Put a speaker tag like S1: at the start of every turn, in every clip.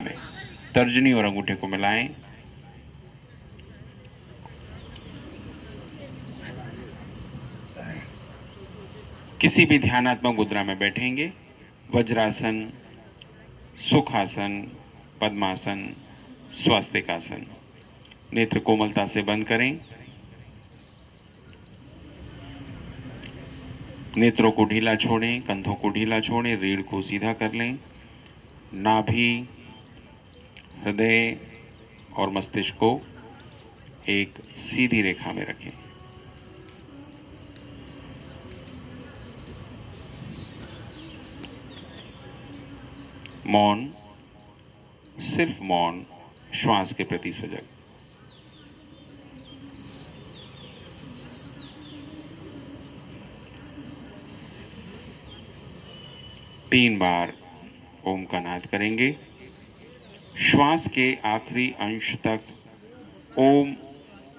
S1: लें। तर्जनी और अंगूठे को मिलाएं। किसी भी ध्यानात्मक मुद्रा में बैठेंगे। वज्रासन, सुखासन, पद्मासन, स्वास्तिकासन। नेत्र कोमलता से बंद करें। नेत्रों को ढीला छोड़ें, कंधों को ढीला छोड़ें, रीढ़ को सीधा कर लें। नाभि, हृदय और मस्तिष्क को एक सीधी रेखा में रखें। मौन, सिर्फ मौन, श्वास के प्रति सजग। तीन बार ओम का नाद करेंगे। श्वास के आखिरी अंश तक ओम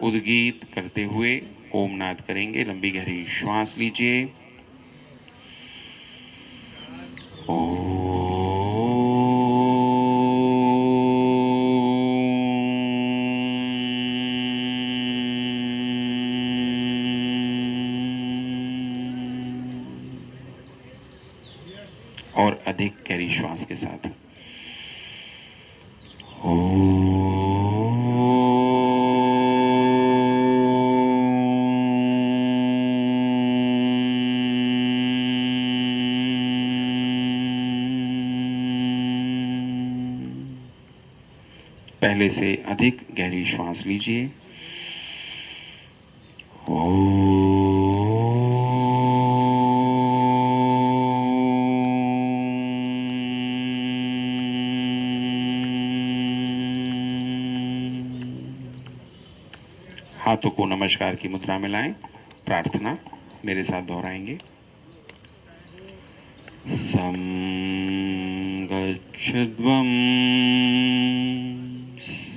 S1: उद्गीत करते हुए ओम नाद करेंगे। लंबी गहरी श्वास लीजिए। और अधिक गहरी श्वास के साथ पहले से अधिक गहरी श्वास लीजिए। हाथों को नमस्कार की मुद्रा में लाएं। प्रार्थना मेरे साथ दोहराएंगे। सं गच्छध्वं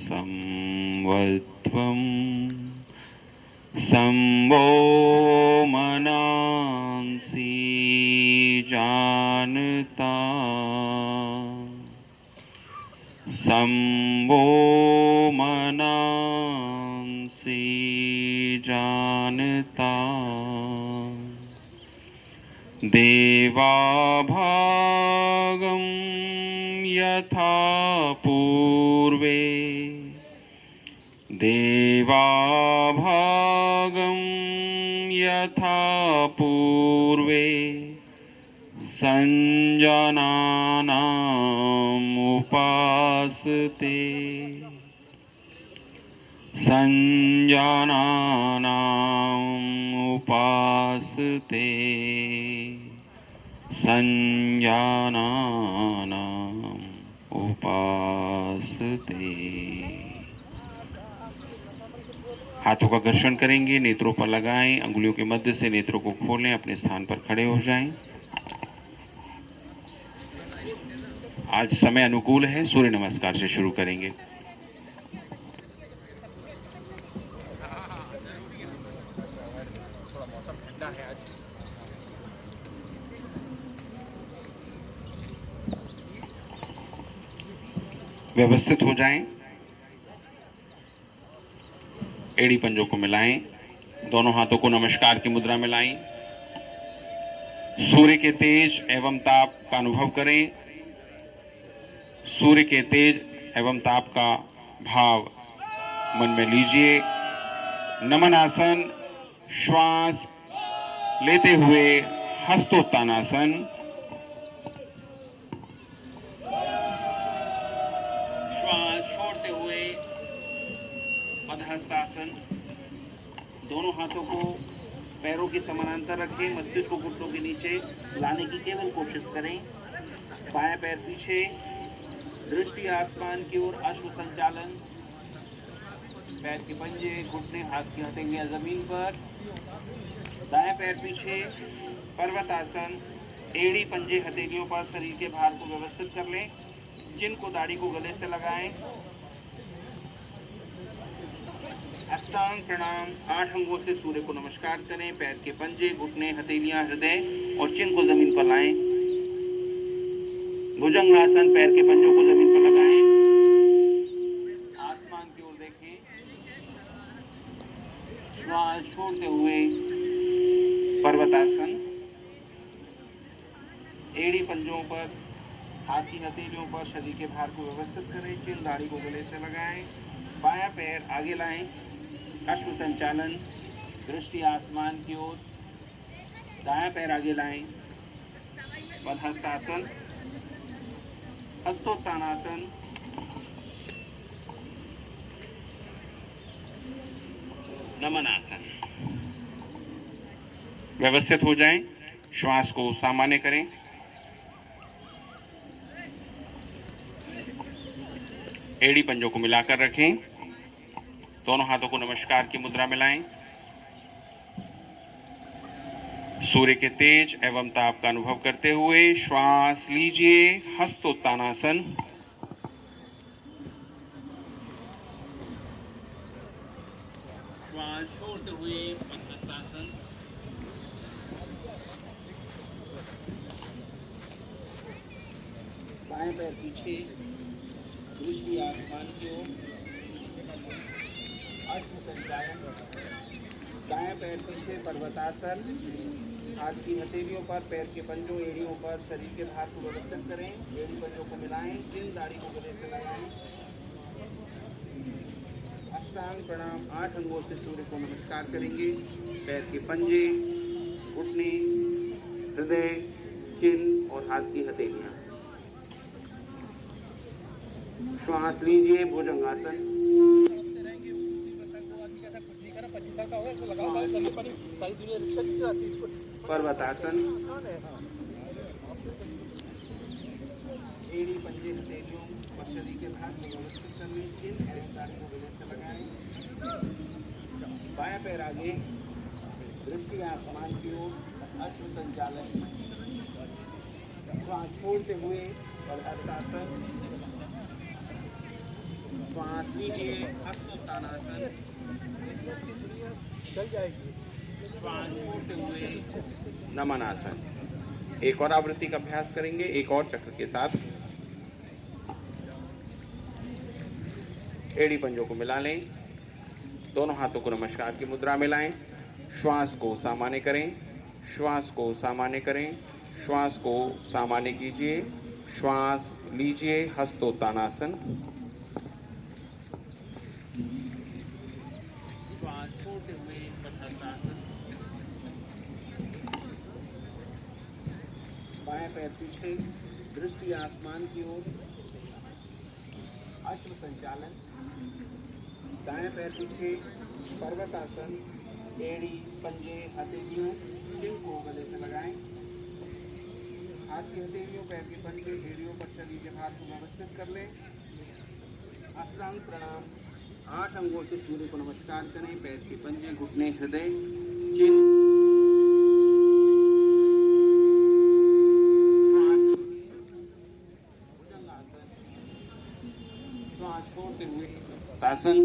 S1: संवध्वं संवो मनांसि जानता संवो मनांसि जानता देवाभागं यथा पूर्वे देवाभागं यथा पूर्वे संजानानामुपासते संजानानामुपासते संजानानामुपासते। हाथों का घर्षण करेंगे, नेत्रों पर लगाएं, अंगुलियों के मध्य से नेत्रों को खोलें, अपने स्थान पर खड़े हो जाएं। आज समय अनुकूल है, सूर्य नमस्कार से शुरू करेंगे। व्यवस्थित हो जाएं। एड़ी पंजों को मिलाएं। दोनों हाथों को नमस्कार की मुद्रा में लाएं। सूर्य के तेज एवं ताप का अनुभव करें। सूर्य के तेज एवं ताप का भाव मन में लीजिए। नमन आसन, श्वास लेते हुए हस्तोत्तानासन, श्वास छोड़ते हुए अधहस्तासन। दोनों हाथों को पैरों के समानांतर रखें। मस्तिष्क को घुटनों के नीचे लाने की केवल कोशिश करें। बाएं पैर पीछे, दृष्टि आसमान की ओर, अश्व संचालन। पैर के पंजे, घुटने, हाथ की हथेलियां जमीन पर। दाएं पैर पीछे, पर्वतासन। एड़ी पंजे हथेलियों पर शरीर के भार को व्यवस्थित कर लें। चिन को दाढ़ी को गले से लगाएं। अष्टांग प्रणाम। 8 अंगों से सूर्य को नमस्कार करें। पैर के पंजे, घुटने, हथेलियां, हृदय और चिन को जमीन पर लाएं। भुजंगासन, पैर के पंजों को जमीन पर लगाएं। पंजों पर, हाथ की हथेलियों पर शरीर के भार को व्यवस्थित करें। चिन दाढ़ी को गले से लगाएं। बायां पैर आगे लाएं। अश्व संचालन, दृष्टि आसमान की ओर। दायां पैर आगे लाएं। वधस्तासन, हस्तोत्थानासन, नमनासन। व्यवस्थित हो जाएं। श्वास को सामान्य करें। एड़ी पंजों को मिलाकर रखें। दोनों हाथों को नमस्कार की मुद्रा में लाएं। सूर्य के तेज एवं ताप का अनुभव करते हुए श्वास लीजिए। हस्तोत्थानासन, श्वास छोड़ते हुए वधस्तासन, बाएं पैर पीछे, दृष्टि आसमान की ओर। अश्व संचालन, दाएं पैर पीछे पर्वतासन, हाथ की हथेलियों पर, पैर के पंजों एड़ियों पर शरीर के भार को व्यवस्थित करें। एड़ी पंजों को मिलाएं। चिन दाढ़ी को गले से लगाएं। अष्टांग प्रणाम 8 अंगों से सूर्य को नमस्कार करेंगे। पैर के पंजे, घुटने, हृदय, चिन और हाथ की हथेलियां। श्वास लीजिए। भुजंगासन, पर्वतासन, एड़ी पंजे हथेलियों और शरीर के भाग को व्यवस्थित करने। चिन एवं दाढ़ी को गले से लगाएं। बायां पैर आगे, दृष्टि आसमान की ओर। अश्व संचालन, श्वास छोड़ते हुए वधस्तासन, श्वास लीजिए। हस्तोत्थानासन, चल जाएगी। श्वास छोड़ते हुए नमनासन। एक और आवृत्ति का अभ्यास करेंगे, एक और चक्र के साथ। एड़ी पंजों को मिला लें। दोनों हाथों को नमस्कार की मुद्रा में लाएं। श्वास को सामान्य करें। श्वास को सामान्य करें। श्वास को सामान्य कीजिए। श्वास लीजिए। हस्तोत्थानासन, श्वास छोड़ते हुए वधस्तासन, बाएं पैर पीछे, दृष्टि आसमान की ओर। अश्व संचालन, दाएं पैर पीछे, पर्वतासन, एड़ी पंजे हथेलियों, चिन को गले से लगाएं। हाथ की हथेलियों, पैर के पंजे एड़ियों पर शरीर के भार को व्यवस्थित कर लें। अष्टांग प्रणाम 8 अंगों से सूर्य को नमस्कार करें। पैर के पंजे, घुटने, हृदय, चिन। श्वास छोड़ते हुए तासन,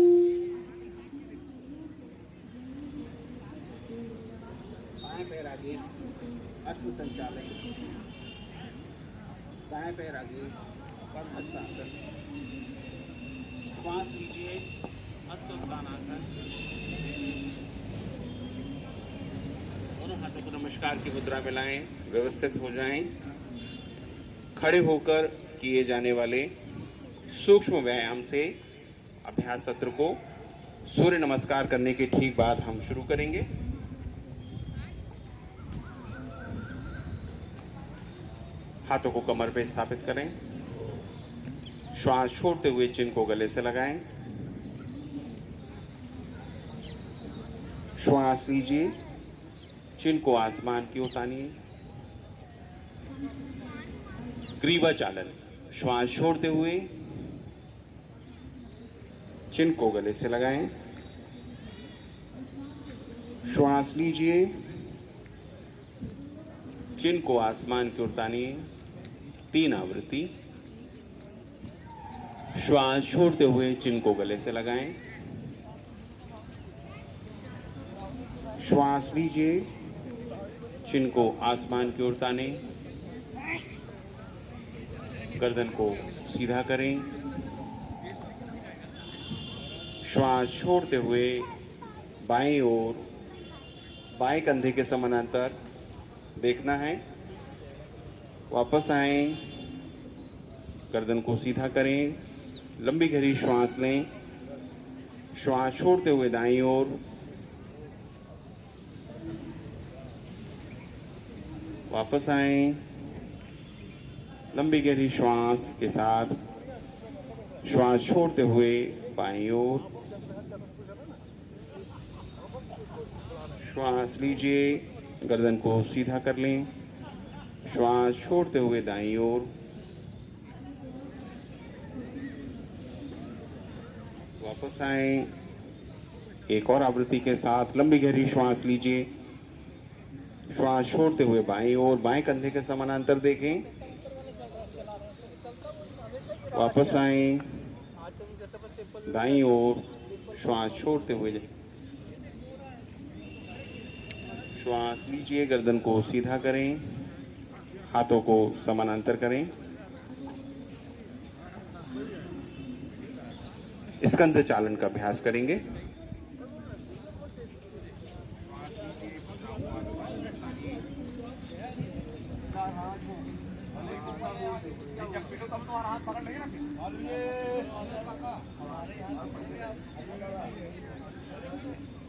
S1: बाएं पैर आगे, अश्व संचालन, दाएं पैर आगे, पद्मासन। श्वास लीजिए। हस्तोत्थानासन। दोनों हाथों को नमस्कार की मुद्रा में लाएं। व्यवस्थित हो जाएं। खड़े होकर किए जाने वाले सूक्ष्म व्यायाम से अभ्यास सत्र को सूर्य नमस्कार करने के ठीक बाद हम शुरू करेंगे। हाथों को कमर पे स्थापित करें। श्वास छोड़ते हुए चिन को गले से लगाएं। श्वास लीजिए। चिन को आसमान की ओर तानिए। ग्रीवा चालन, श्वास छोड़ते हुए चिन को गले से लगाएं। श्वास लीजिए। चिन को आसमान की ओर तानिए। 3 आवृत्ति। श्वास छोड़ते हुए चिन को गले से लगाएं। श्वास लीजिए। चिन को आसमान की ओर ताने। गर्दन को सीधा करें। श्वास छोड़ते हुए बाएं ओर, बाएं कंधे के समानांतर देखना है।
S2: वापस आए, गर्दन को सीधा करें, लंबी गहरी श्वास लें, श्वास छोड़ते हुए दाईं ओर, वापस आए, लंबी गहरी श्वास के साथ श्वास छोड़ते हुए बाईं ओर, श्वास लीजिए, गर्दन को सीधा कर लें, श्वास छोड़ते हुए दाईं ओर, वापस आए, एक और आवृत्ति के साथ लंबी गहरी श्वास लीजिए, श्वास छोड़ते हुए बाईं ओर, बाएं कंधे के समानांतर देखें, वापस आए, दाईं ओर, श्वास छोड़ते हुए श्वास लीजिए, गर्दन को सीधा करें, हाथों को समानांतर करें, स्कंध चालन का अभ्यास करेंगे।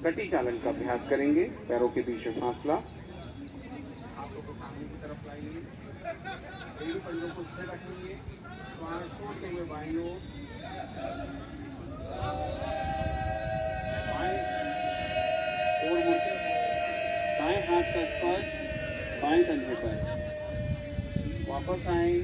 S2: कटी चालन का अभ्यास करेंगे, पैरों के बीच में फासला, हाथों को सामने की तरफ लाएंगे, दोनों पंजों को स्थिर रखेंगे, श्वास छोड़ते हुए बाईं ओर, और मुड़ते दाएं हाथ का स्पर्श बाएं कंधे पर, वापस आए,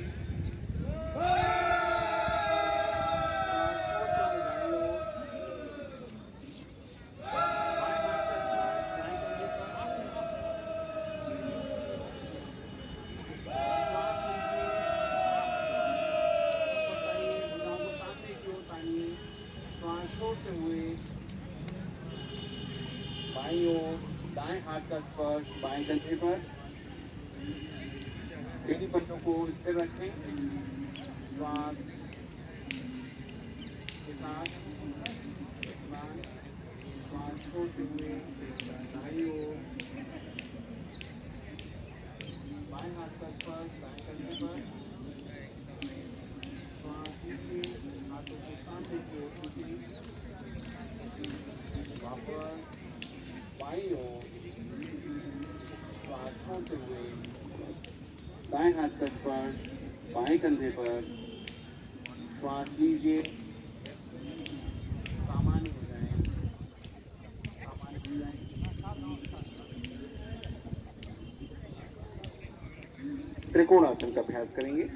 S2: बाईं ओर, दाएं हाथ का स्पर्श बाएं कंधे पर, दोनों पंजों को स्थिर रखें, श्वास के साथ श्वास छोड़ते हुए दाईं ओर, बाएं हाथ का स्पर्श दाएं कंधे पर, श्वास लीजिए, हाथों को सामने की ओर खींचिए, वापस बाईं ओर, श्वास छोड़ते हुए दाएं हाथ का स्पर्श बाएं कंधे पर, श्वास लीजिए, सामान्य हो जाए, सामान्य हो जाए, त्रिकोणासन का अभ्यास करेंगे।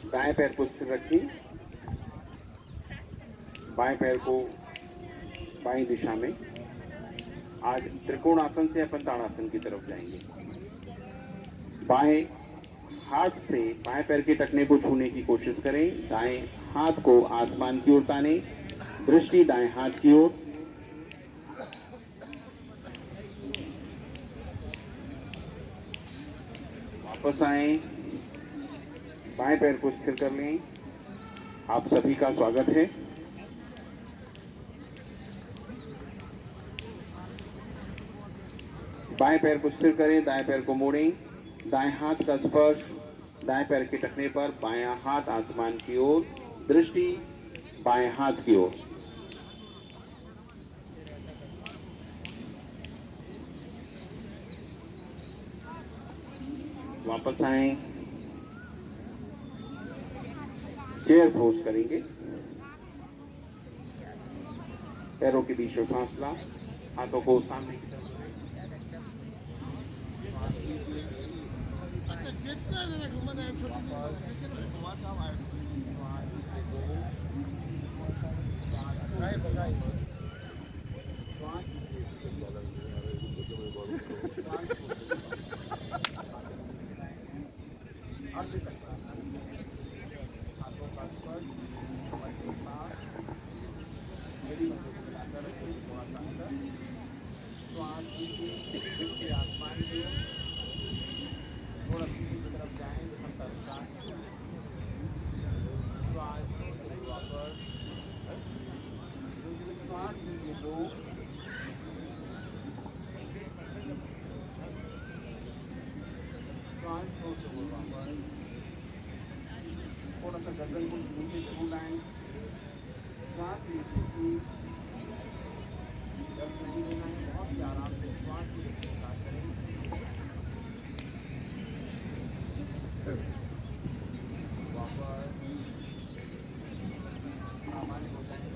S2: दाएं पैर को स्थिर रखें, बाएं पैर को बाईं दिशा में। आज त्रिकोणासन से अपन ताड़ासन की तरफ जाएंगे। बाएं हाथ से बाएं पैर के टखने को छूने की कोशिश करें, दाएं हाथ को आसमान की ओर ताने, दृष्टि दाएं हाथ की ओर, वापस आए, बाएं पैर को स्थिर कर लें। आप सभी का स्वागत है। बाएं पैर को स्थिर करें, दाएं पैर को मोड़ें, दाएं हाथ का स्पर्श दाएं पैर के टखने पर, बायां हाथ आसमान की ओर, दृष्टि बाएं हाथ की ओर। वापस आए, चेयर पोज करेंगे, पैरों के बीच में फासला, हाथों को सामने की तरफ, थोड़ा सा गर्दन को नीचे जरूर लाएं, श्वास लीजिए कि दर्द नहीं होना है, बहुत ही आराम से श्वास लेने के साथ करें। वापस सामान्य हो जाए।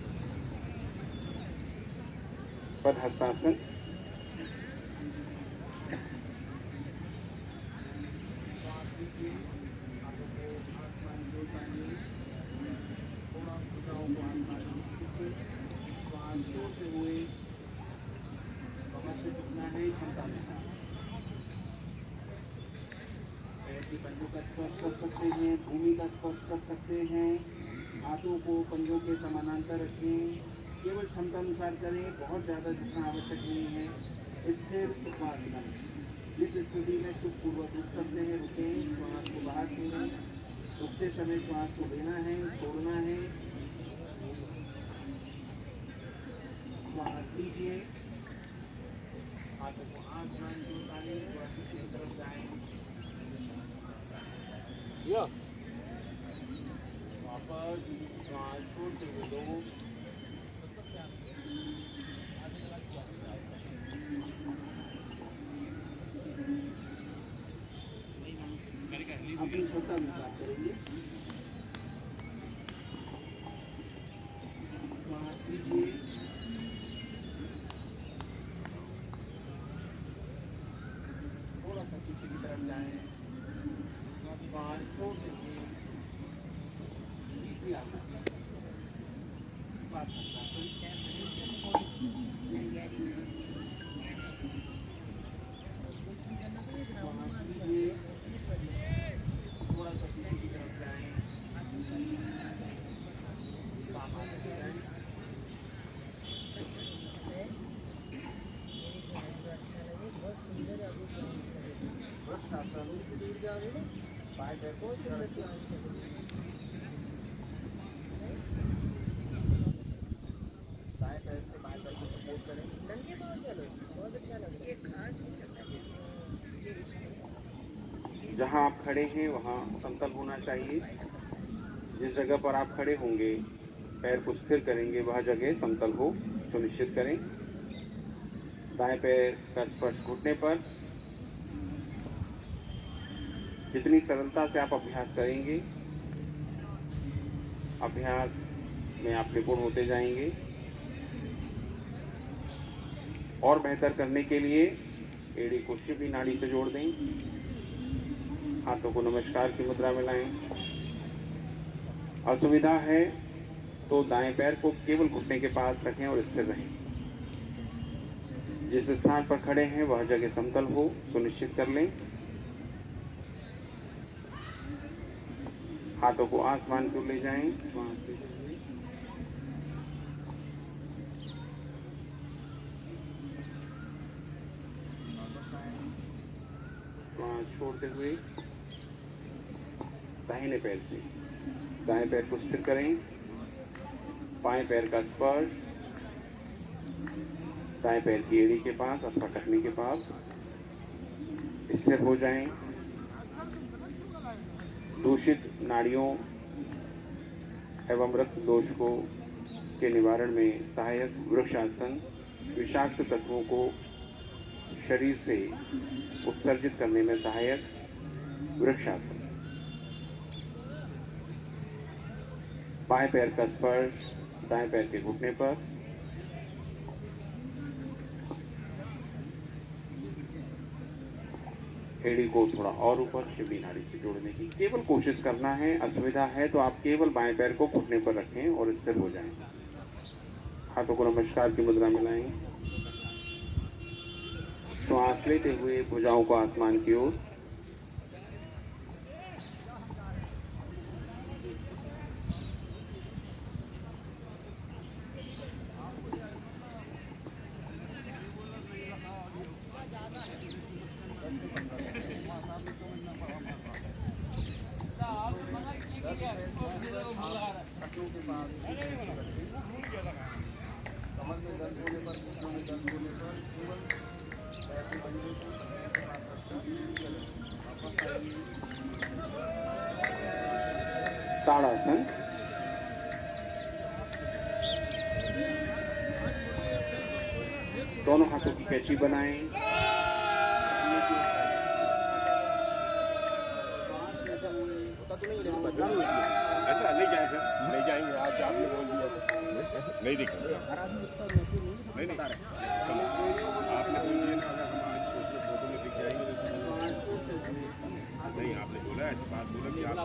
S2: पदहस्तासन, श्वास लीजिए, हाथों को आसमान की ओर उठाइए, थोड़ा भुजाओं को आसमान की ओर खींचिए, श्वास छोड़ते हुए कमर से झुकना है क्षमता अनुसार। पैर की पंजों का स्पर्श कर सकते हैं, भूमि का स्पर्श कर सकते हैं, हाथों को पंजों के समानांतर रखें, केवल क्षमता अनुसार करें, बहुत ज़्यादा झुकना आवश्यक नहीं है। स्थिर सुखासन, जिस स्थिति में सुखपूर्वक रुक सकते हैं रुकें, श्वास को बाहर छोड़ें, रुकते समय श्वास को लेना है, छोड़ना है, श्वास लीजिए, हाथों को आसमान की ओर उठाएं, थोड़ा पीछे की तरफ जाएं, वापस श्वास छोड़ते हुए लो, अपनी क्षमता अनुसार करेंगे। श्वास लीजिए, थोड़ा सा पीछे की तरफ जाएं, श्वास छोड़ दीजिए, तीसरी आसन, पद्मासन, श्वास लीजिए, थोड़ा सा पीछे की तरफ जाएं, सामान्य हो जाएं, वृक्षासन, बाएं पैर को ऊपर रखिए, दाएं पैर से बाएं पैर को सपोर्ट करें, जहाँ आप खड़े हैं वहाँ समतल होना चाहिए। जिस जगह पर आप खड़े होंगे पैर को स्थिर करेंगे वह जगह समतल हो सुनिश्चित करें। दाएं पैर का स्पर्श घुटने पर, जितनी सरलता से आप अभ्यास करेंगे अभ्यास में आप निपुण होते जाएंगे। और बेहतर करने के लिए एड़ी को शिवी नाड़ी से जोड़ दें, हाथों को नमस्कार की मुद्रा में लाएं। असुविधा है तो दाएं पैर को केवल घुटने के पास रखें और स्थिर रहें। जिस स्थान पर खड़े हैं वह जगह समतल हो सुनिश्चित कर लें। हाथों को आसमान की ओर ले जाएं, श्वास लेते हुए, श्वास छोड़ते हुए, दाहिने पैर से दाएं पैर को स्थिर करें, बाएं पैर का स्पर्श दाएं पैर की एड़ी के पास अथवा टखने के पास, स्थिर हो जाएं। दूषित नाड़ियों एवं रक्त दोष को के निवारण में सहायक वृक्षासन विषाक्त तत्वों को शरीर से उत्सर्जित करने में सहायक वृक्षासन। बाएं पैर का स्पर्श दाएं पैर के घुटने पर, एड़ी को थोड़ा और ऊपर शिवी नाड़ी से जोड़ने की केवल कोशिश करना है। असुविधा है तो आप केवल बाएं पैर को घुटने पर रखें और स्थिर हो जाएं। हाथों को नमस्कार की मुद्रा में लाएं। श्वास लेते हुए भुजाओं को आसमान की ओर, कमर में दर्द होने पर, घुटनों में दर्द होने पर केवल पैर के पंजे को पैर के पास रखकर वापस आइए। ताड़ासन। दोनों हाथों की कैची बनाएं।
S3: ऐसा नहीं जाए फिर नहीं जाएंगे आज आपने बोल दिया तो नहीं दिखा नहीं नहीं सुनो, आपने बोल दिया ना अगर हम आज दूसरे फोटो में दिख जाएंगे तो नहीं आपने बोला ऐसी बात बोला कि आप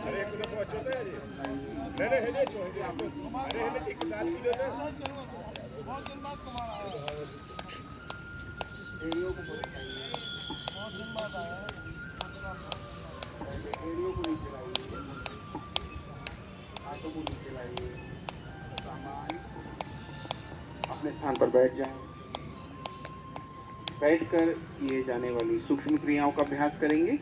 S3: अरे एक तो अच्छा होता है जी नहीं है जो है आपको अरे है एक साल की दे बहुत दिन बाद तुम्हारा रेडियो को बहुत दिन बाद आया रेडियो को नहीं चलाइए हाथों को नहीं चलाइए सामान
S2: अपने स्थान पर बैठ जाएं। बैठकर किए जाने वाली सूक्ष्म क्रियाओं का अभ्यास करेंगे।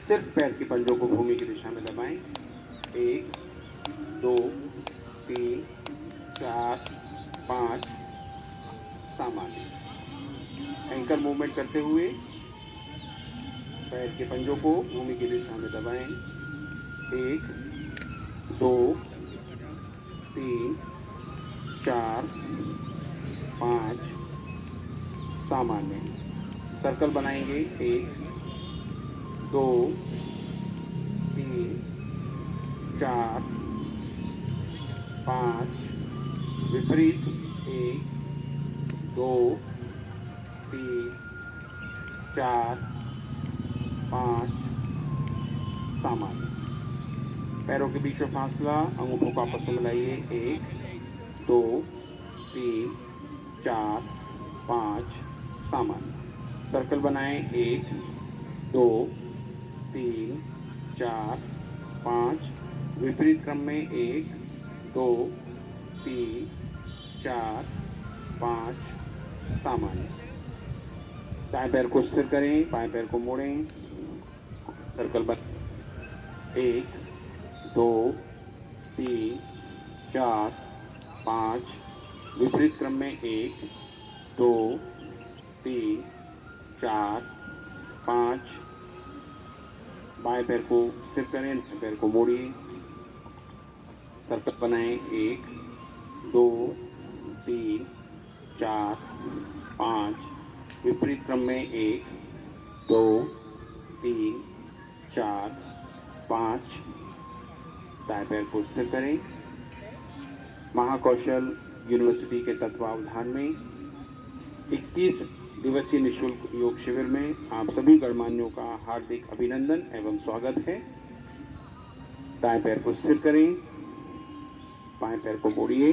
S2: सिर्फ पैर के पंजों को भूमि की दिशा में दबाएं। 1 2 3 4 5 सामान्य। एंकर मूवमेंट करते हुए पैर के पंजों को भूमि की दिशा में दबाएं। 1 2 3 4 5 सामान्य। सर्कल बनाएंगे। 1 2 3 4 5 विपरीत। 1 2 3 4 5 सामान्य। पैरों के बीच में फासला, अंगूठों को आपस में मिलाइए। 1 2 3 4 5 सामान्य। सर्कल बनाएं। 1 2 3 4 5 विपरीत क्रम में। 1 2 3 4 5 सामान्य। दाएं पैर को स्थिर करें, बाएं पैर को मोड़ें। सर्कल बन 1 2 3 4 5 विपरीत क्रम में। 1 2 3 4 5 बाएं पैर को स्थिर करें, दाएं पैर को मोड़िए। सर्कल बनाएं। 1 2 3 4 5 विपरीत क्रम में। 1 2 3 4 5 दाएं पैर को स्थिर करें। महाकौशल यूनिवर्सिटी के तत्वावधान में 21 दिवसीय निःशुल्क योग शिविर में आप सभी गणमान्यों का हार्दिक अभिनंदन एवं स्वागत है। दाएं पैर को स्थिर करें, बाएं पैर को मोड़िए।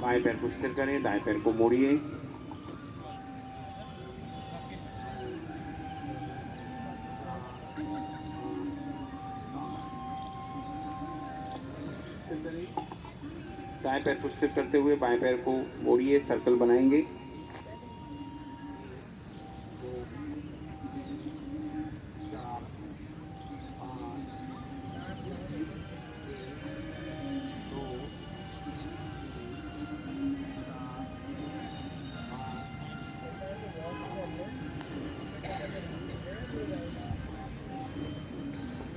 S2: बाएं पैर को स्थिर करें, दाएं पैर को मोड़िए। दाएं पैर को स्थिर करते हुए बाएं पैर को मोड़िए। सर्कल बनाएंगे।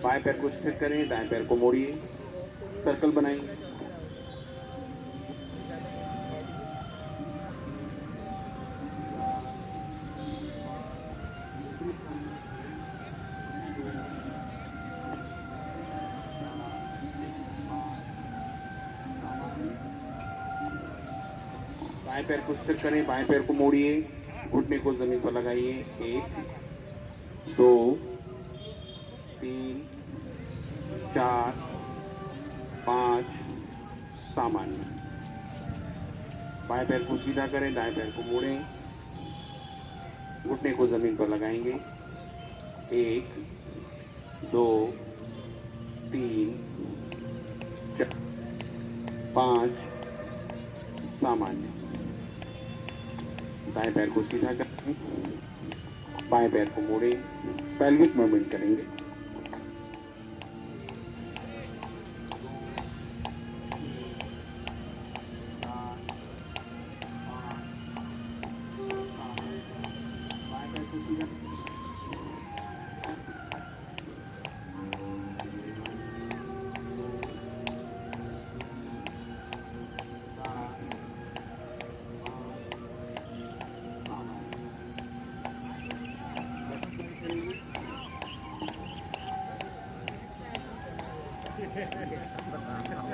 S2: बाएं पैर को स्थिर करें, दाएं पैर को मोड़िए। सर्कल बनाइए। बाएं पैर को स्थिर करें, बाएं पैर को मोड़िए। घुटने को जमीन पर लगाइए। 1 2 3 4 5 सामान्य। बाएं पैर को सीधा करें, दाएं पैर को मोड़ें, घुटने को जमीन पर लगाएंगे। 1 2 3 4 5 सामान्य। दाएं पैर को सीधा करें, बाएं पैर को मोड़ें, पेल्विक मूवमेंट करेंगे।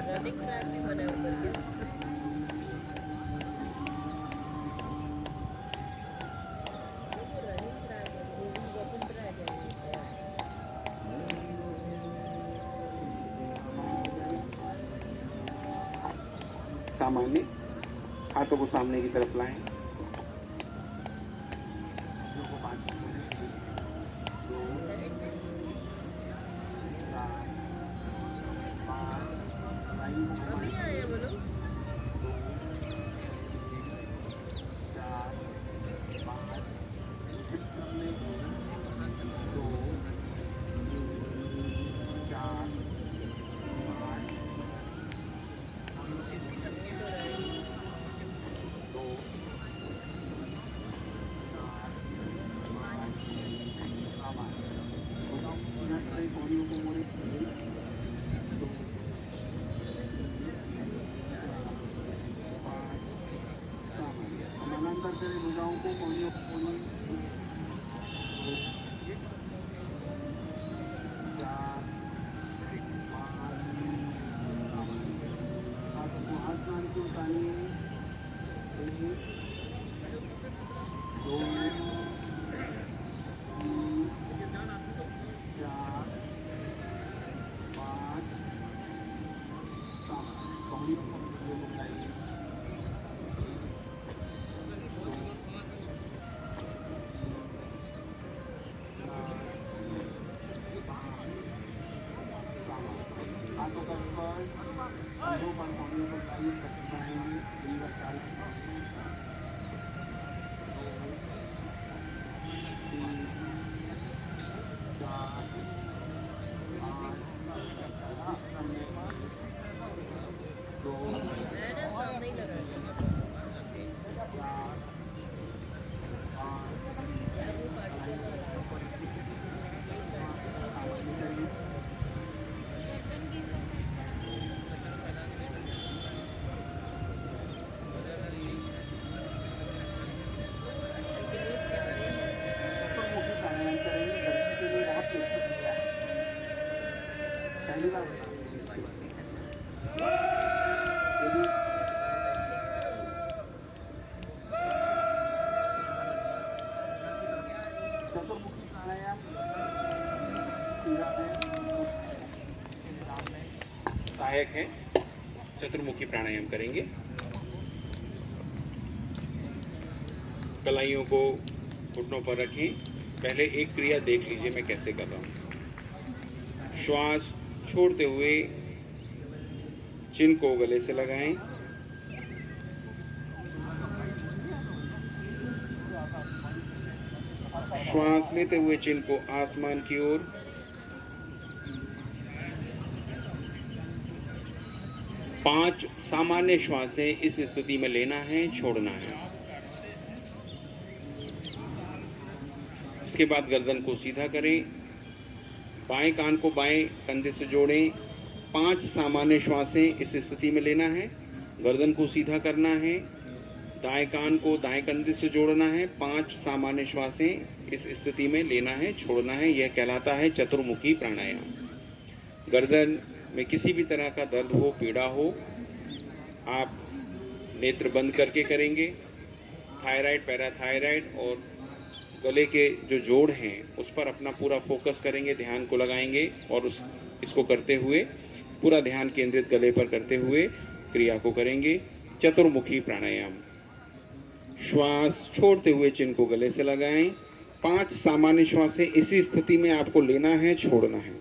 S4: रनिंग ट्रैक भी बना ऊपर के रनिंग ट्रैक ओपन ट्रैक है
S2: सामान्य। हाथों को सामने की तरफ लाएं।
S4: अभी आए बोलो
S2: समानांतर करें भुजाओं को, कोहनियों को कोहनी। 4 5 हाथों को आसमान की उतारिए। 1 2 3 4 5 कोहनियों को उठाइए। हाथों का स्पर्श कंधों पर, कोहनियों पर तारीफ करते रहेंगे। लीवर चाल 3 4 5 2
S4: मैंने सामने ही लगा यार वो पार्टी
S2: चतुर्मुखी प्राणायाम सहायक है। चतुर्मुखी प्राणायाम करेंगे। कलाइयों को घुटनों पर रखें। पहले एक क्रिया देख लीजिए मैं कैसे कर रहा हूँ। श्वास छोड़ते हुए चिन को गले से लगाएं। श्वास लेते हुए चिन को आसमान की ओर। पांच सामान्य श्वासें इस स्थिति में लेना है, छोड़ना है। इसके बाद गर्दन को सीधा करें, बाएं कान को बाएं कंधे से जोड़ें। 5 सामान्य श्वासें इस स्थिति में लेना है, गर्दन को सीधा करना है, दाएं कान को दाएं कंधे से जोड़ना है। 5 सामान्य श्वासें इस स्थिति में लेना है, छोड़ना है। यह कहलाता है चतुर्मुखी प्राणायाम। गर्दन में किसी भी तरह का दर्द हो, पीड़ा हो, आप नेत्र बंद करके करेंगे। थायराइड, पैराथायराइड और गले के जो जोड़ हैं उस पर अपना पूरा फोकस करेंगे, ध्यान को लगाएंगे और इसको करते हुए पूरा ध्यान केंद्रित गले पर करते हुए क्रिया को करेंगे। चतुर्मुखी प्राणायाम। श्वास छोड़ते हुए चिन्ह को गले से लगाएं। 5 सामान्य श्वासें इसी स्थिति में आपको लेना है, छोड़ना है।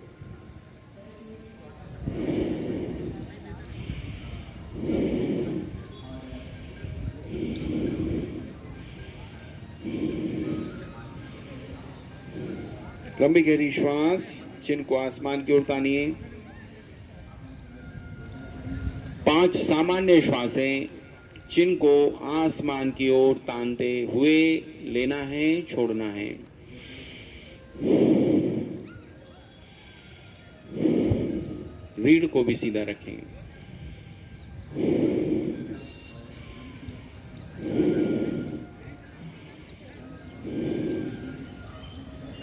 S2: लंबी गहरी श्वास, चिन्ह को आसमान की ओर तानिए। 5 सामान्य श्वासें चिन्ह को आसमान की ओर तानते हुए लेना है, छोड़ना है। रीढ़ को भी सीधा रखें।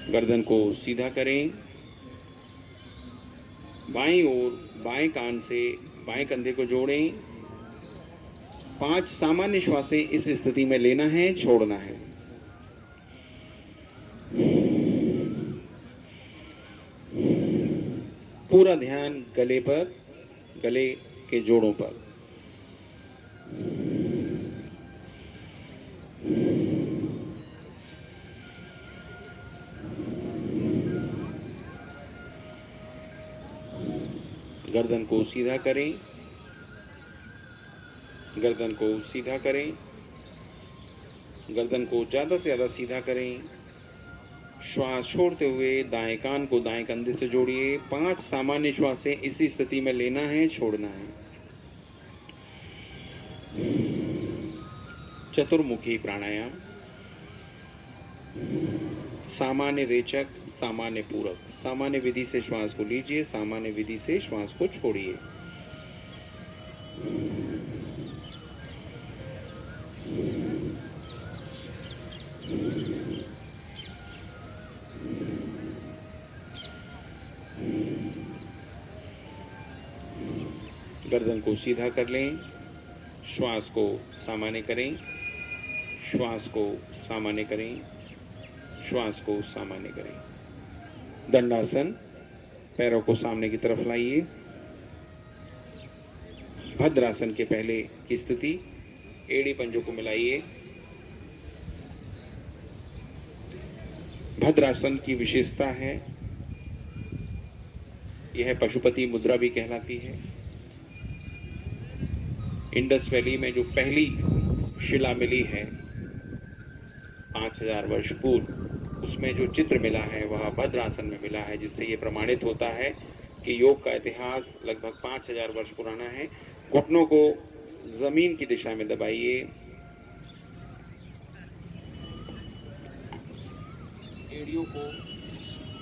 S2: गर्दन को सीधा करें। बाईं ओर बाएं कान से बाएं कंधे को जोड़ें। 5 सामान्य श्वासें इस स्थिति में लेना है, छोड़ना है। पूरा ध्यान गले पर, गले के जोड़ों पर। गर्दन को सीधा करें। गर्दन को सीधा करें। गर्दन को ज्यादा से ज्यादा सीधा करें। श्वास छोड़ते हुए दाएं कान को दाएं कंधे से जोड़िए। 5 सामान्य श्वासें इसी स्थिति में लेना है, छोड़ना है। चतुर्मुखी प्राणायाम। सामान्य रेचक, सामान्य पूरक। सामान्य विधि से श्वास को लीजिए, सामान्य विधि से श्वास को छोड़िए। गर्दन को सीधा कर लें। श्वास को सामान्य करें। श्वास को सामान्य करें। श्वास को सामान्य करें। दंडासन। पैरों को सामने की तरफ लाइए। भद्रासन के पहले की स्थिति। एड़ी पंजों को मिलाइए। भद्रासन की विशेषता है, यह पशुपति मुद्रा भी कहलाती है। इंडस वैली में जो पहली शिला मिली है 5000 वर्ष पूर्व, उसमें जो चित्र मिला है वह भद्रासन में मिला है, जिससे ये प्रमाणित होता है कि योग का इतिहास लगभग 5000 वर्ष पुराना है। घुटनों को जमीन की दिशा में दबाइए।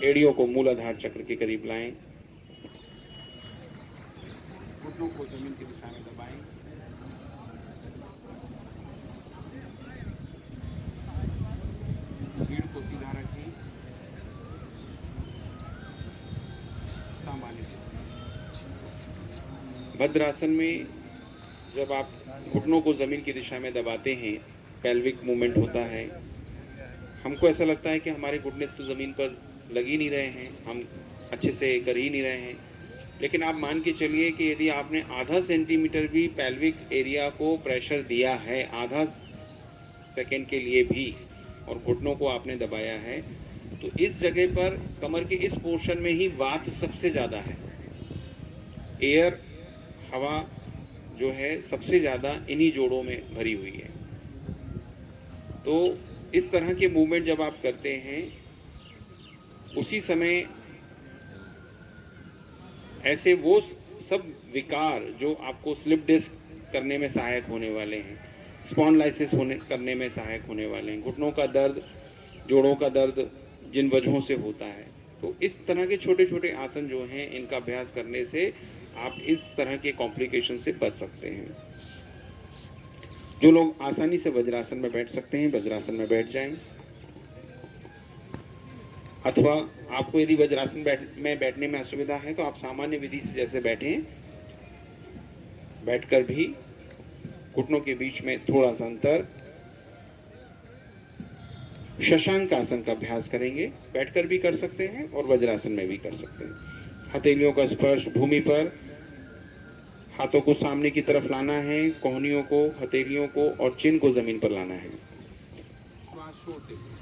S2: एड़ियों को मूलाधार चक्र के करीब लाएं। घुटनों को जमीन की दिशा में दबाएं। रीढ़ को सीधा रखें। सामान्य। भद्रासन में जब आप घुटनों को जमीन की दिशा में दबाते हैं, पेल्विक मूवमेंट होता है। हमको ऐसा लगता है कि हमारे घुटने तो जमीन पर लग ही नहीं रहे हैं, हम अच्छे से कर ही नहीं रहे हैं, लेकिन आप मान के चलिए कि यदि आपने आधा सेंटीमीटर भी पेल्विक एरिया को प्रेशर दिया है, आधा सेकेंड के लिए भी, और घुटनों को आपने दबाया है, तो इस जगह पर कमर के इस पोर्शन में ही वात सबसे ज़्यादा है। एयर, हवा जो है सबसे ज़्यादा इन्हीं जोड़ों में भरी हुई है। तो इस तरह के मूवमेंट जब आप करते हैं, उसी समय ऐसे वो सब विकार जो आपको स्लिप डिस्क करने में सहायक होने वाले हैं, स्पॉन्डिलाइसिस करने में सहायक होने वाले हैं, घुटनों का दर्द, जोड़ों का दर्द जिन वजहों से होता है, तो इस तरह के छोटे छोटे आसन जो हैं, इनका अभ्यास करने से आप इस तरह के कॉम्प्लिकेशन से बच सकते हैं। जो लोग आसानी से वज्रासन में बैठ सकते हैं, वज्रासन में बैठ जाएं, अथवा आपको यदि वज्रासन में बैठने में असुविधा है तो आप सामान्य विधि से जैसे बैठें, बैठकर भी घुटनों के बीच में थोड़ा सा अंतर, शशांक आसन का अभ्यास करेंगे। बैठकर भी कर सकते हैं और वज्रासन में भी कर सकते हैं। हथेलियों का स्पर्श भूमि पर, हाथों को सामने की तरफ लाना है, कोहनियों को, हथेलियों को और चिन को जमीन पर लाना है। श्वास छोड़ते हुए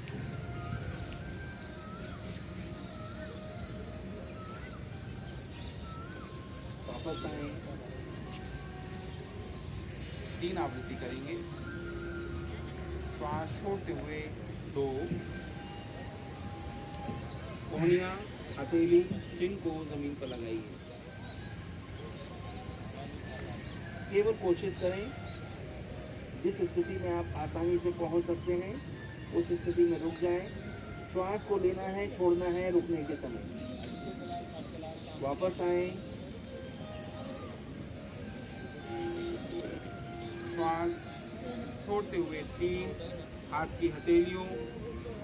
S2: वापस आए। 3 आवृत्ति करेंगे। श्वास छोड़ते हुए 2, कोहनियां, हथेली, चिन को जमीन पर लगाइए। केवल कोशिश करें जिस स्थिति में आप आसानी से पहुंच सकते हैं उस स्थिति में रुक जाएं। श्वास को लेना है, छोड़ना है रुकने के समय। वापस आए। श्वास छोड़ते हुए 3, हाथ की हथेलियों,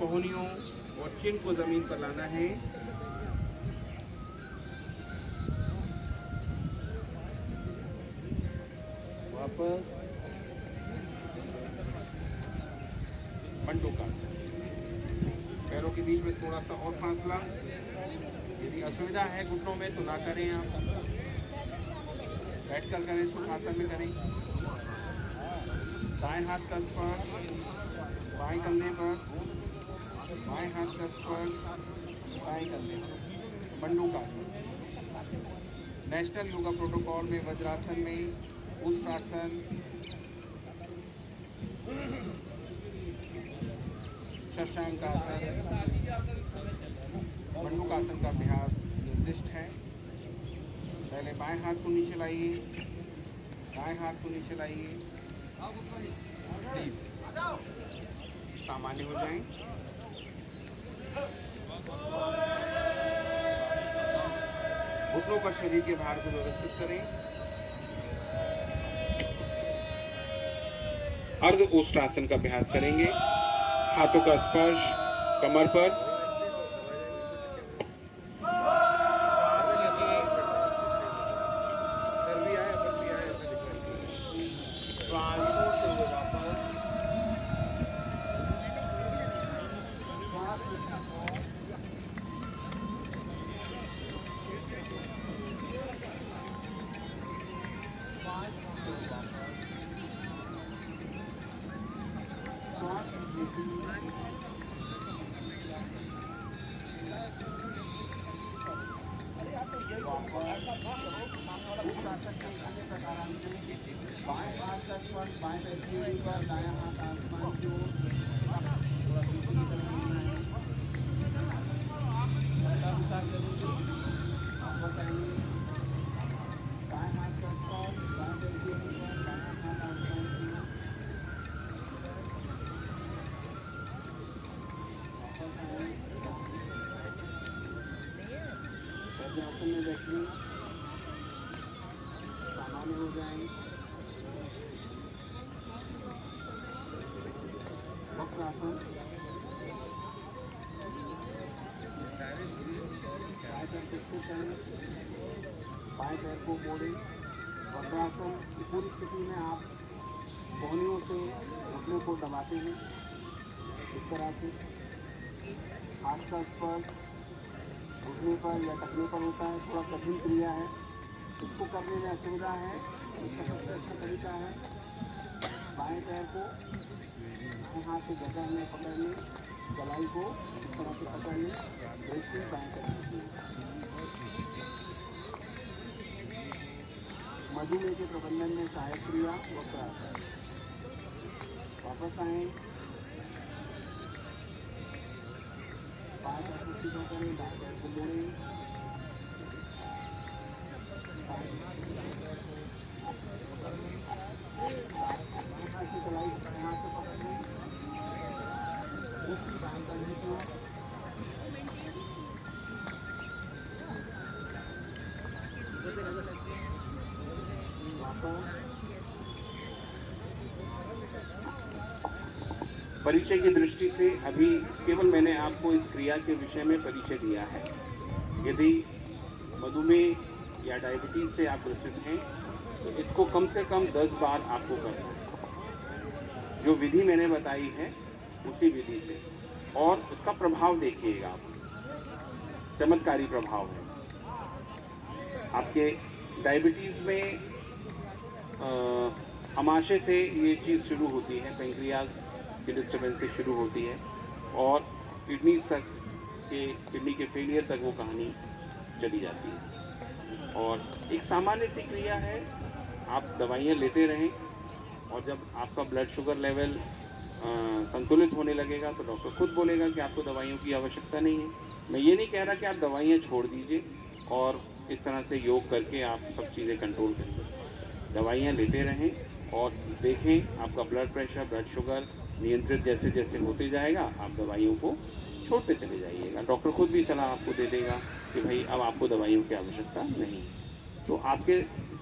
S2: कोहनियों और चिन को जमीन पर लाना है। वापस मंडूकासन। पैरों के बीच में थोड़ा सा और फासला। यदि असुविधा है घुटनों में तो ना करें, आप बैठकर करें, सुखासन में करें। दाएं हाथ का स्पर्श बाएं कंधे पर, बाएं हाथ का स्पर्श दाएं कंधे पर। मंडूकासन। नेशनल योगा प्रोटोकॉल में वज्रासन में उष्ट्रासन, शशांकासन, मंडूकासन का अभ्यास निर्दिष्ट है। पहले बाएं हाथ को नीचे लाइए, दाएं हाथ को नीचे लाइए। प्लीज सामान्य हो जाएं। घुटनों पर शरीर के भार को व्यवस्थित करें। अर्ध उष्ट्रासन का अभ्यास करेंगे। हाथों का स्पर्श कमर पर। श्वास लीजिए। श्वास छोड़ते हुए वापस। बाएं हाथ का स्पर्श बाएं पैर की ऊपर, दायां हाथ आसमान की ओर। थोड़ा पीछे की तरफ घूमना है। लगातार करेंगे। वापस आएंगे। बाएं हाथ का स्पर्श बाएं पैर की ऊपर, दायां हाथ आसमान की ओर। वापस आएंगे। वज्रासन में बैठिए। सामान्य हो जाएं। वक्रासन। बाएं पैर को स्थिर करें, बाएं पैर को मोड़ें। वक्रासन की पूरी स्थिति में आप कोहनियों से घुटने को दबाते हैं। इस तरह से हाथ का स्पर्श घुटने पर या टखने पर होता है। थोड़ा कठिन क्रिया है, इसको करने में असुविधा है। इसका सबसे अच्छा तरीका है बाएं पैर को बाएं हाथ से जगह में पकड़ लें, कलाई को इस तरह से पकड़ लें, दृष्टि बाएं तरफ की। मधुमेह के प्रबंधन में सहायक क्रिया वक्रासन। वापस आए। बाएं पैर को सीधा करें, दाएं पैर को मोड़ें। कलाई यहाँ से पकड़ लें, दूसरी बाएं कंधे की ओर। परिचय की दृष्टि से अभी केवल मैंने आपको इस क्रिया के विषय में परिचय दिया है। यदि मधुमेह या डायबिटीज से आप ग्रसित हैं तो इसको कम से कम 10 बार आपको करना है। जो विधि मैंने बताई है उसी विधि से और उसका प्रभाव देखिएगा आप, चमत्कारी प्रभाव है। आपके डायबिटीज़ में अमाशय से ये चीज़ शुरू होती है, पेंक्रियाज की डिस्टर्बेंस से शुरू होती है और किडनीज तक किडनी के फेलियर तक वो कहानी चली जाती है। और एक सामान्य सी क्रिया है, आप दवाइयाँ लेते रहें और जब आपका ब्लड शुगर लेवल संतुलित होने लगेगा तो डॉक्टर खुद बोलेगा कि आपको दवाइयों की आवश्यकता नहीं है। मैं ये नहीं कह रहा कि आप दवाइयाँ छोड़ दीजिए और इस तरह से योग करके आप सब चीज़ें कंट्रोल करिए। दवाइयाँ लेते रहें और देखें आपका ब्लड प्रेशर, ब्लड शुगर नियंत्रित जैसे जैसे होते जाएगा, आप दवाइयों को छोड़ते चले जाइएगा। डॉक्टर खुद भी सलाह आपको दे देगा कि भाई अब आपको दवाइयों की आवश्यकता नहीं है। तो आपके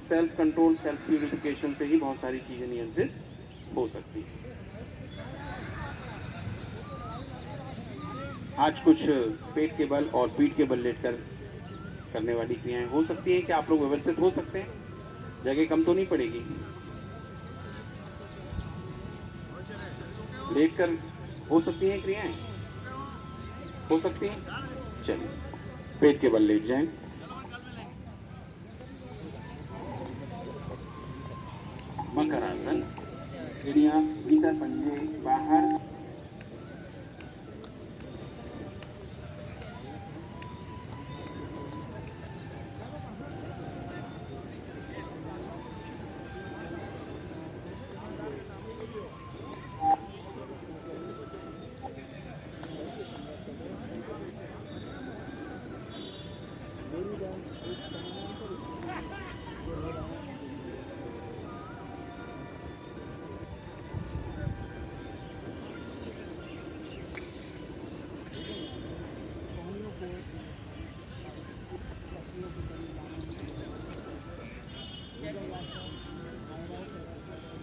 S2: सेल्फ कंट्रोल, सेल्फ प्यूरिफिकेशन से ही बहुत सारी चीज़ें नियंत्रित हो सकती हैं। आज कुछ पेट के बल और पीठ के बल लेटकर करने वाली क्रियाएं हो सकती हैं। क्या आप लोग व्यवस्थित हो सकते हैं? जगह कम तो नहीं पड़ेगी? लेटकर हो सकती हैं क्रियाएं? हो सकती हैं? चलिए, पेट के बल लेट जाएं। मकरासन, एड़ियां भीतर, पंजे बाहर।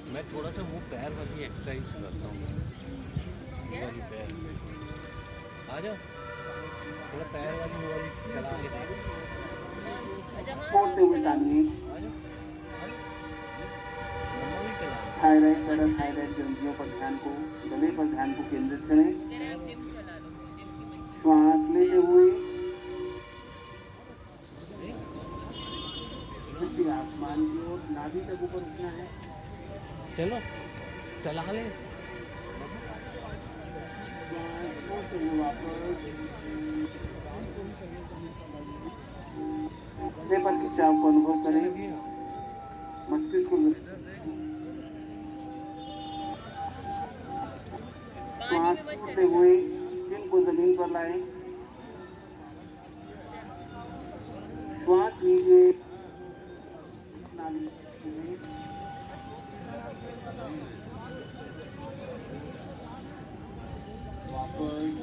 S5: मैं थोड़ा सा वो पैर वाली एक्सरसाइज करता हूँ, ये वाली पैर। आ जाओ, थोड़ा पैर वाली वो वाली चला के देखो।
S2: छोड़ते हुए तानिए।
S5: आ जाओ, मम्मा भी चला।
S2: थायराइड, पैराथायराइड ग्रंथियों पर ध्यान को, गले पर ध्यान को केंद्रित करें।
S4: जिम चला लो, जिम की मशीन।
S2: श्वास लेते हुए दृष्टि आसमान की ओर, नाभि तक ऊपर उठना है।
S5: चलो चला ले।
S2: श्वास छोड़ते हुए वापस घुटने पर खिंचाव को अनुभव करें। मस्तिष्क को श्वास छोड़ते हुए चिन को जमीन पर लाएं। श्वास लीजिए, नाभि वापस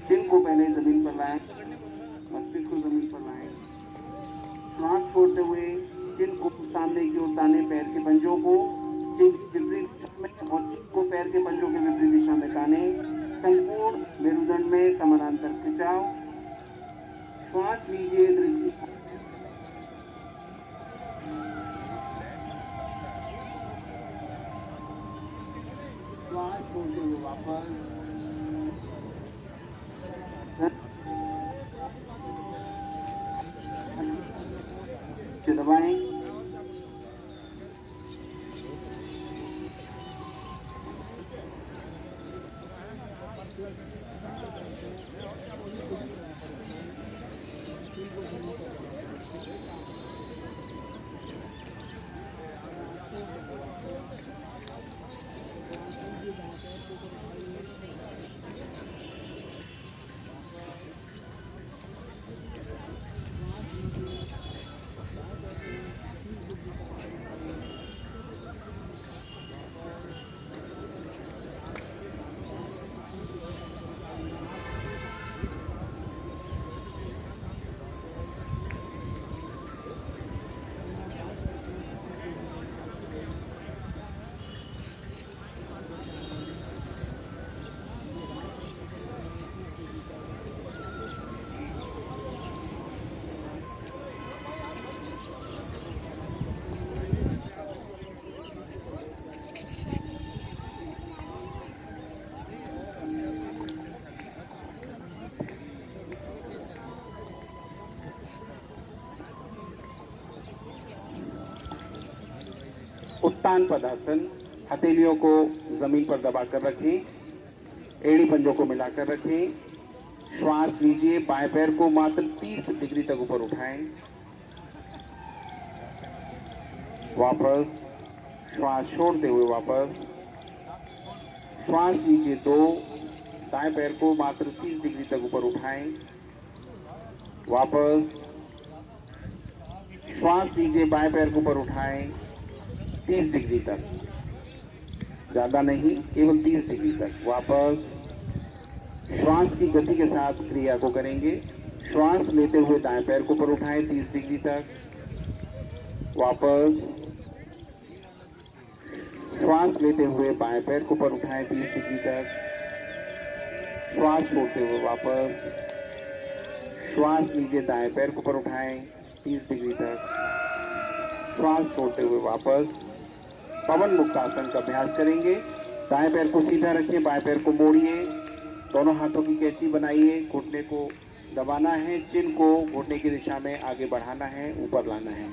S2: चिन को पहले जमीन पर लाएं, मस्तिष्क को जमीन पर लाएं। श्वास छोड़ते हुए चिन को सामने की ओर ताने, पैर के पंजों को चिन की विपरीत दिशा में और चिन को पैर के पंजों के विपरीत दिशा में ताने। संपूर्ण मेरुदंड में समानांतर खिंचाव। श्वास लीजिए, दृष्टि श्वास छोड़ते हुए वापस दबाएं। उत्तान पदासन, हथेलियों को जमीन पर दबाकर रखें, एड़ी पंजों को मिलाकर रखें। श्वास लीजिए, बाएं पैर को मात्र 30 डिग्री तक ऊपर उठाएं। वापस श्वास छोड़ते हुए वापस श्वास लीजिए 2, दाएं पैर को मात्र 30 डिग्री तक ऊपर उठाएं। वापस श्वास लीजिए, बाएं पैर को ऊपर उठाएं 30 डिग्री तक, ज्यादा नहीं, केवल 30 डिग्री तक। वापस श्वास की गति के साथ क्रिया को करेंगे। श्वास लेते हुए दाएं पैर को ऊपर उठाएं 30 डिग्री तक। वापस श्वास लेते हुए बाएं पैर को ऊपर उठाएं 30 डिग्री तक। श्वास छोड़ते हुए वापस श्वास लीजिए, दाएं पैर को ऊपर उठाएं 30 डिग्री तक। श्वास छोड़ते हुए वापस पवन मुक्त आसन का अभ्यास करेंगे। दाएं पैर को सीधा रखिए, बाएं पैर को मोड़िए, दोनों हाथों की कैंची बनाइए, घुटने को दबाना है, चिन को घुटने की दिशा में आगे बढ़ाना है, ऊपर लाना है।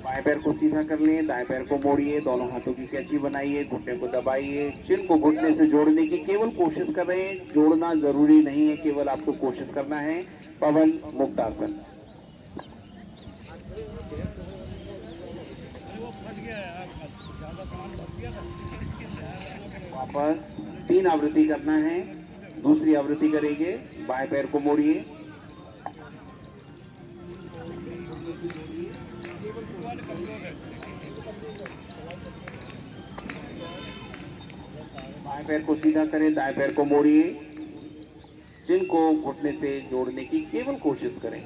S2: बाएं पैर को सीधा कर लें, दाएं पैर को मोड़िए, दोनों हाथों की कैंची बनाइए, घुटने को दबाइए, चिन को घुटने से जोड़ने की केवल कोशिश कर रहे हैं, जोड़ना जरूरी नहीं है, केवल आपको कोशिश करना है। पवन मुक्त आसन। वापस 3 आवृत्ति करना है, दूसरी आवृत्ति करेंगे। बाएं पैर को मोड़िए, बाएं पैर को सीधा करें, दाएं पैर को मोड़िए, चिन को घुटने से जोड़ने की केवल कोशिश करें।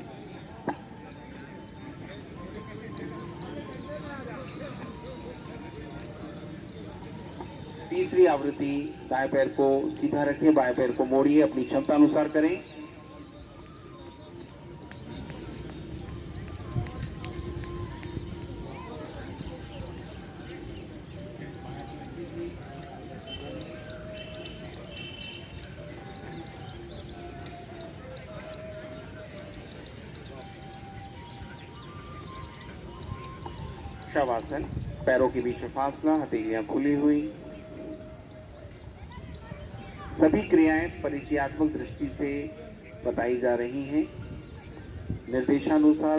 S2: तीसरी आवृत्ति, दाएं पैर को सीधा रखें, बाएं पैर को मोड़िए, अपनी क्षमता अनुसार करें। शवासन, पैरों के बीच में फासला, हथेलियां खुली हुई। सभी क्रियाएं परिचयात्मक दृष्टि से बताई जा रही हैं। निर्देशानुसार